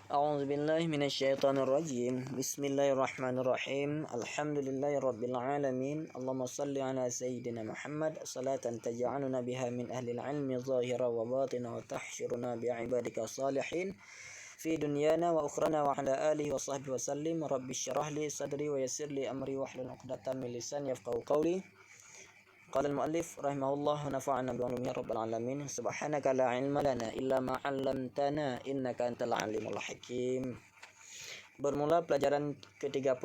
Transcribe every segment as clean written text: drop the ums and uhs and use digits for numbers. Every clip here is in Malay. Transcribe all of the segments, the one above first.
أعوذ بالله من الشيطان الرجيم بسم الله الرحمن الرحيم الحمد لله رب العالمين اللهم صل على سيدنا محمد صلاة تجعلنا بها من أهل العلم ظاهرا وباطنا وتحشرنا بعبادك الصالحين في دنيانا وأخرانا وعلى آله وصحبه وسلم رب اشرح لي صدري ويسر لي أمري واحلل عقدة من لساني يفقهوا قولي. قال المؤلف رحمه الله ونفعنا بعلومه رب العالمين سبحانك لا علم لنا إلا ما علمتنا إنك أنت العليم الحكيم. Bermula pelajaran ke-35,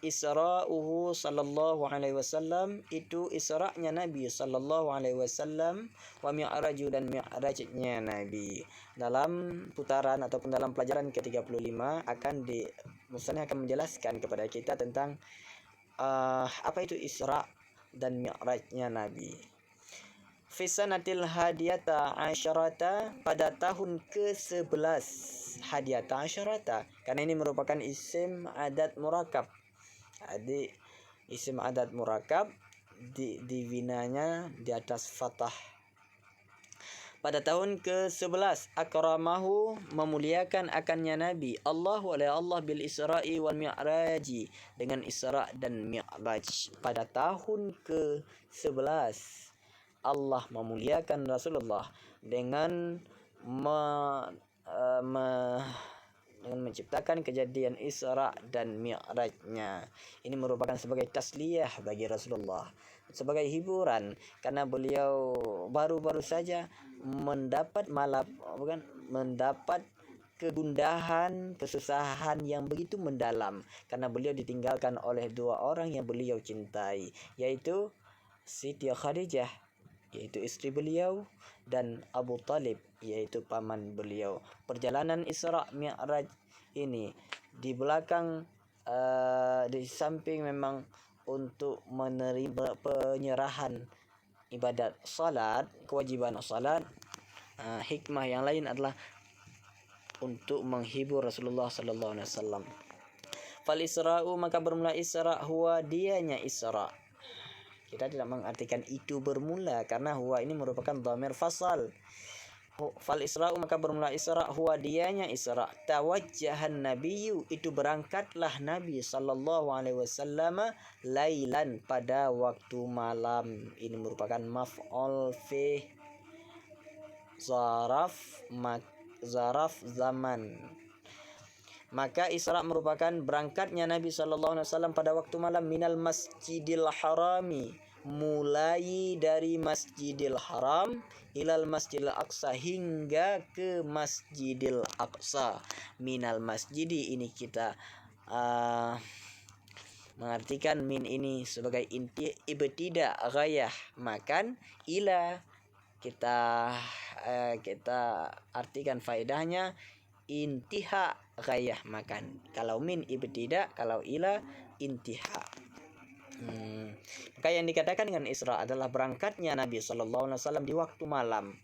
Isra'uhu sallallahu alaihi wasallam, itu Isra'nya Nabi sallallahu alaihi wasallam, wa mi'raju dan mi'rajnya Nabi. Dalam putaran ataupun dalam pelajaran ke-35 Musanya akan menjelaskan kepada kita tentang apa itu Isra' dan mi'rajnya Nabi. Fisanatil hadiyata asyarata, pada tahun ke-11, hadiyata asyarata, karena ini merupakan isim adat murakab. Jadi isim adat murakab dibinanya di atas fathah. Pada tahun ke-11, akramahu, memuliakan akannya Nabi Allahu oleh Allah bil Isra'i wal Mi'raji, dengan Isra' dan Mi'raj. Pada tahun ke-11 Allah memuliakan Rasulullah dengan menciptakan kejadian Isra' dan Mi'rajnya. Ini merupakan sebagai tasliyah bagi Rasulullah, sebagai hiburan, karena beliau baru-baru saja mendapat kegundahan, kesusahan yang begitu mendalam, karena beliau ditinggalkan oleh dua orang yang beliau cintai, yaitu Siti Khadijah, yaitu istri beliau, dan Abu Talib, yaitu paman beliau. Perjalanan Isra' Mi'raj ini di belakang, di samping memang untuk menerima penyerahan ibadat salat, kewajiban salat, hikmah yang lain adalah untuk menghibur Rasulullah sallallahu alaihi wasallam. Fal Isra'u, maka bermula Isra', huwa dianya Isra'. Kita tidak mengartikan itu bermula, karena huwa ini merupakan dhamir fasal. Fal Isra'u, maka bermula Isra', huwa dianya Isra'. Tawajjahan nabiyyu, itu berangkatlah Nabi sallallahu alaihi wasallam, lailan, pada waktu malam. Ini merupakan maf'ul fi zaraf zaman. Maka Isra' merupakan berangkatnya Nabi sallallahu alaihi wasallam pada waktu malam, minal masjidil harami, mulai dari Masjidil Haram, ilal Masjidil Aqsa, hingga ke Masjidil Aqsa. Minal masjidi, ini kita mengartikan min ini sebagai inti ibtida ghayah makan, ila kita artikan faedahnya intiha ghayah makan. Kalau min ibtida, kalau ila intiha. Maka yang dikatakan dengan Isra adalah berangkatnya Nabi sallallahu alaihi wasallam di waktu malam,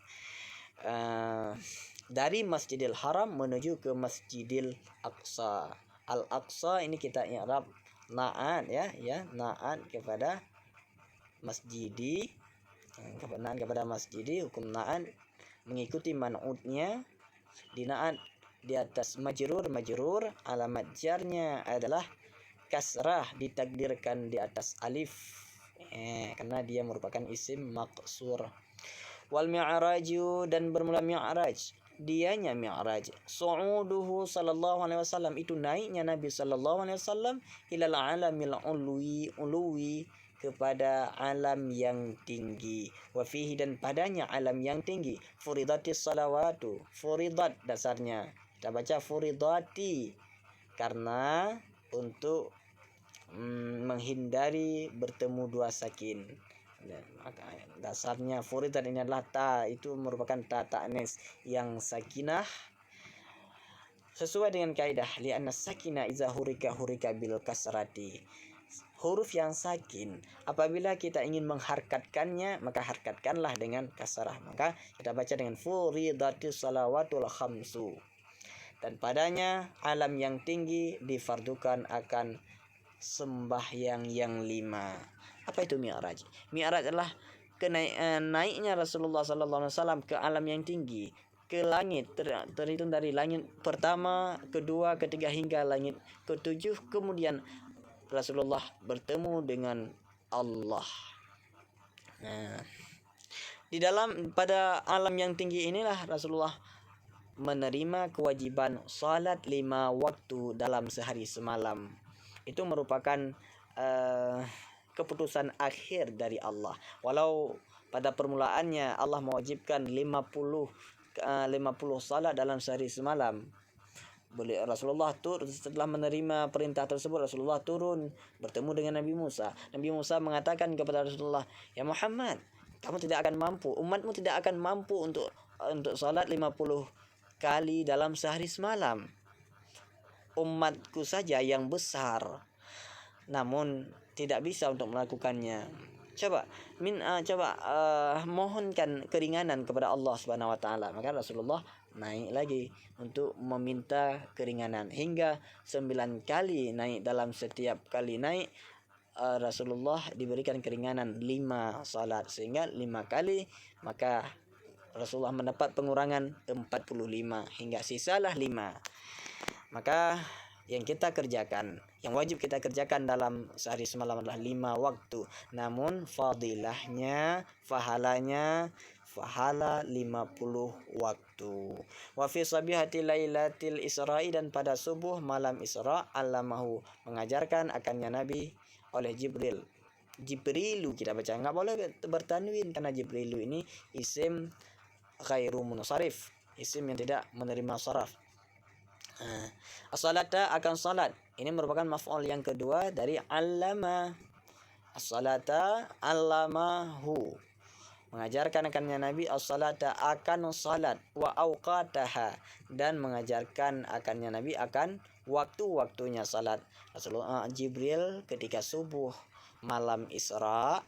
dari Masjidil Haram menuju ke Masjidil Aqsa. Al-Aqsa ini kita i'rab na'at, ya na'at kepada masjidi, kepada masjidi, hukum na'at mengikuti man'utnya, di na'at di atas majrur, alamat jarnya adalah kasrah, ditakdirkan di atas alif, karena dia merupakan isim maqsur. Wal mi'raju, dan bermula mi'raj, dianya mi'raj. Su'uduhu sallallahu alaihi wasallam, itu naiknya Nabi sallallahu alaihi wasallam, ilal alamil uluwi, kepada alam yang tinggi. Wa fihi, dan padanya alam yang tinggi, furidatis salawatu, furidat dasarnya kita baca furidati, karena untuk menghindari bertemu dua sakin. Dasarnya furidat ini adalah ta, itu merupakan ta ta'nis yang sakinah, sesuai dengan kaidah li'anna sakinah iza hurika bil kasrati. Huruf yang sakin, apabila kita ingin mengharkatkannya, maka harkatkanlah dengan kasrah. Maka kita baca dengan furidatis salawatul khamsu, dan padanya alam yang tinggi difardukan akan sembahyang yang 5. Apa itu mi'raj? Mi'raj adalah naiknya Rasulullah sallallahu alaihi wasallam ke alam yang tinggi, ke langit, terhitung dari langit pertama, kedua, ketiga hingga langit ketujuh. Kemudian Rasulullah bertemu dengan Allah. Nah, di dalam pada alam yang tinggi inilah Rasulullah menerima kewajiban salat 5 waktu dalam sehari semalam. Itu merupakan keputusan akhir dari Allah. Walau pada permulaannya Allah mewajibkan 50 salat dalam sehari semalam. Rasulullah setelah menerima perintah tersebut, Rasulullah turun bertemu dengan Nabi Musa. Nabi Musa mengatakan kepada Rasulullah, "Ya Muhammad, kamu tidak akan mampu, umatmu tidak akan mampu untuk salat 50 kali dalam sehari semalam. Umatku saja yang besar namun tidak bisa untuk melakukannya. Coba mohonkan keringanan kepada Allah Subhanahu wa taala." Maka Rasulullah naik lagi untuk meminta keringanan hingga 9 kali naik. Dalam setiap kali naik Rasulullah diberikan keringanan 5 salat, sehingga 5 kali maka Rasulullah mendapat pengurangan 45 hingga sisalah 5. Maka yang kita kerjakan, yang wajib kita kerjakan dalam sehari semalam adalah 5 waktu. Namun fadilahnya, pahala 50 waktu. Wa fi sabihati lailatil Isra'i, dan pada subuh malam Isra, allamahu mengajarkan akannya Nabi oleh Jibril. Jibrilu kita baca, enggak boleh bertanwin karena Jibrilu ini isim ghairu munsharif, isim yang tidak menerima saraf. As-salata akan salat, ini merupakan maf'ul yang kedua dari allama. As-salata allamahu, mengajarkan akannya Nabi as-salata akan salat, wa auqataha, dan mengajarkan akannya Nabi akan waktu-waktunya salat. Rasulullah Jibril ketika subuh malam Isra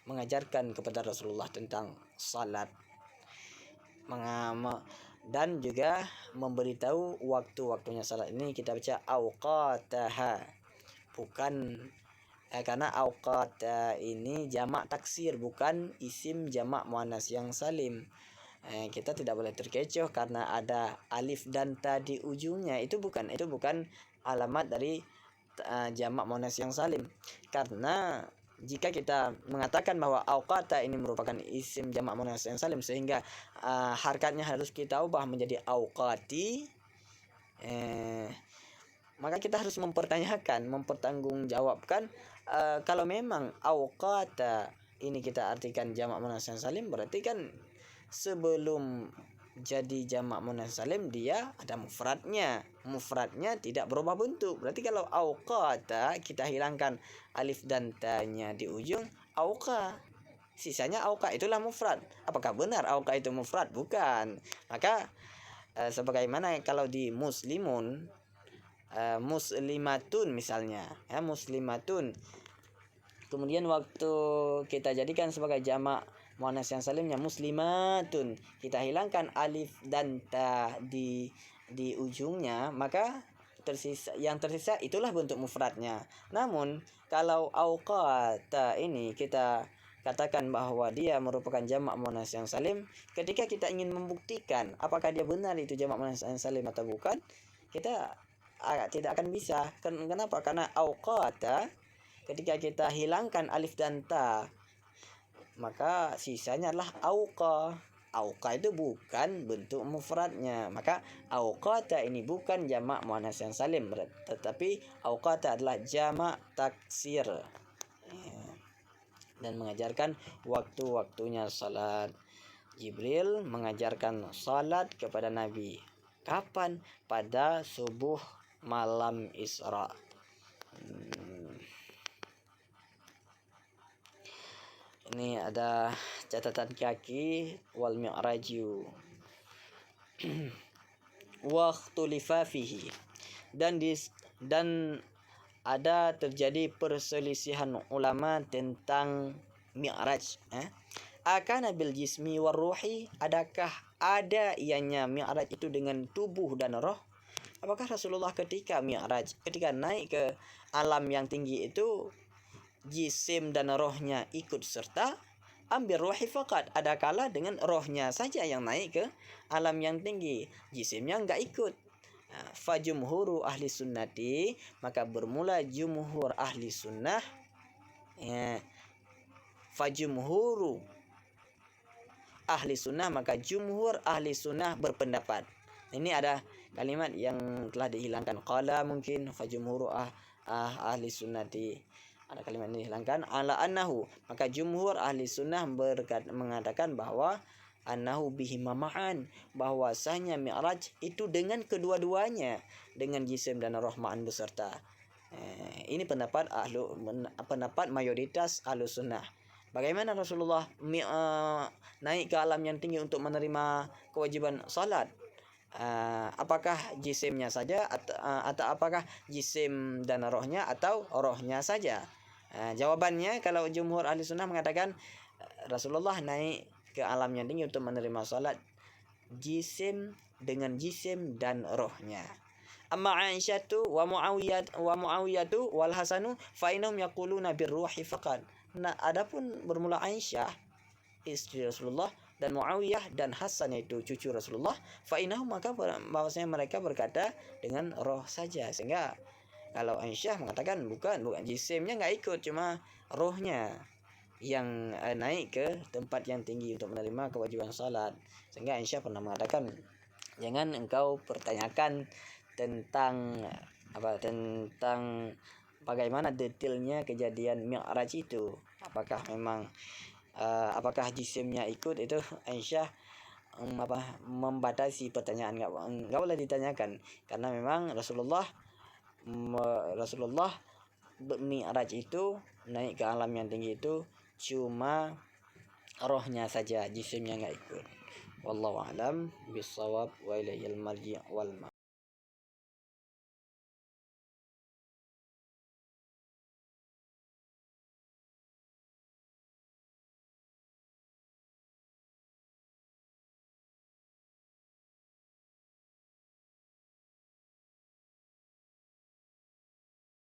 mengajarkan kepada Rasulullah tentang salat, dan juga memberitahu waktu-waktunya salat. Ini kita baca auqataha, bukan karena auqat ini jamak taksir, bukan isim jamak muannas yang salim. Kita tidak boleh terkecoh karena ada alif dan ta di ujungnya. Itu bukan alamat dari jamak muannas yang salim. Karena jika kita mengatakan bahwa auqata ini merupakan isim jamak muannas yang salim, sehingga harkatnya harus kita ubah menjadi auqati, maka kita harus mempertanggungjawabkan kalau memang auqata ini kita artikan jamak muannas yang salim, berarti kan sebelum jadi jamak muannas salim dia ada mufradnya tidak berubah bentuk. Berarti kalau auqata kita hilangkan alif dan ta-nya di ujung, auqa, sisanya auqa, itulah mufrad. Apakah benar auqa itu mufrad? Bukan. Maka sebagaimana kalau di muslimun, muslimatun misalnya, muslimatun, kemudian waktu kita jadikan sebagai jamak muannas yang salimnya muslimatun, kita hilangkan alif dan ta di ujungnya, maka yang tersisa itulah bentuk mufradnya. Namun kalau auqata ini kita katakan bahwa dia merupakan jamak muannas yang salim, ketika kita ingin membuktikan apakah dia benar itu jamak muannas yang salim atau bukan, kita tidak akan bisa. Kenapa? Karena auqata ketika kita hilangkan alif dan ta, maka sisanya adalah auqa. Auqa itu bukan bentuk mufradnya. Maka auqata ini bukan jamak muannas yang salim, tetapi auqata adalah jamak taksir, dan mengajarkan waktu-waktunya salat. Jibril mengajarkan salat kepada Nabi. Kapan? Pada subuh malam Isra. Ini ada catatan kaki, wal mi'raju wa ikhtulifa fihi, dan ada terjadi perselisihan ulama tentang mi'raj. Akana bil jismi war ruhi, adakah ada ianya mi'raj itu dengan tubuh dan roh? Apakah Rasulullah ketika mi'raj, ketika naik ke alam yang tinggi itu jisim dan rohnya ikut serta, ambil ruhi faqat, ada kala dengan rohnya saja yang naik ke alam yang tinggi, jisimnya enggak ikut. Fajumhuru ahli sunnati, maka bermula jumhur ahli sunnah, ya, fajumhuru ahli sunnah, maka jumhur ahli sunnah berpendapat. Ini ada kalimat yang telah dihilangkan, qala mungkin fajumhuru ahli sunnati, ada kalimat ini dihilangkan, ala annahu, maka jumhur ahli sunnah mengatakan bahwa annahu bihima ma'an, bahwasanya mi'raj itu dengan kedua-duanya, dengan jisim dan roh ma'an beserta. Ini pendapat mayoritas ahlu sunnah. Bagaimana Rasulullah naik ke alam yang tinggi untuk menerima kewajiban salat? Apakah jisimnya saja atau apakah jisim dan rohnya atau rohnya saja? Jawabannya, kalau jumhur ahli sunnah mengatakan Rasulullah naik ke alam yang tinggi untuk menerima salat jisim dengan jisim dan rohnya. Amma Aisyatu wa Muawiyatu wal Hasanu fa innahum yaquluna birruhi faqat. Nah, adapun bermula Aisyah istri Rasulullah dan Muawiyah dan Hasan itu cucu Rasulullah, fa innahum, maka bahwasanya mereka berkata dengan roh saja. Sehingga kalau Aisyah mengatakan bukan jisimnya enggak ikut, cuma rohnya yang naik ke tempat yang tinggi untuk menerima kewajiban salat. Sehingga Aisyah pernah mengatakan, jangan engkau pertanyakan tentang bagaimana detailnya kejadian Mi'raj itu, apakah memang apakah jisimnya ikut. Itu Aisyah membatasi pertanyaan, enggak boleh ditanyakan, karena memang Rasulullah Mi'raj itu naik ke alam yang tinggi itu cuma rohnya saja, jisimnya enggak ikut. Wallahu a'lam bissawab wa ilaihil marji' wal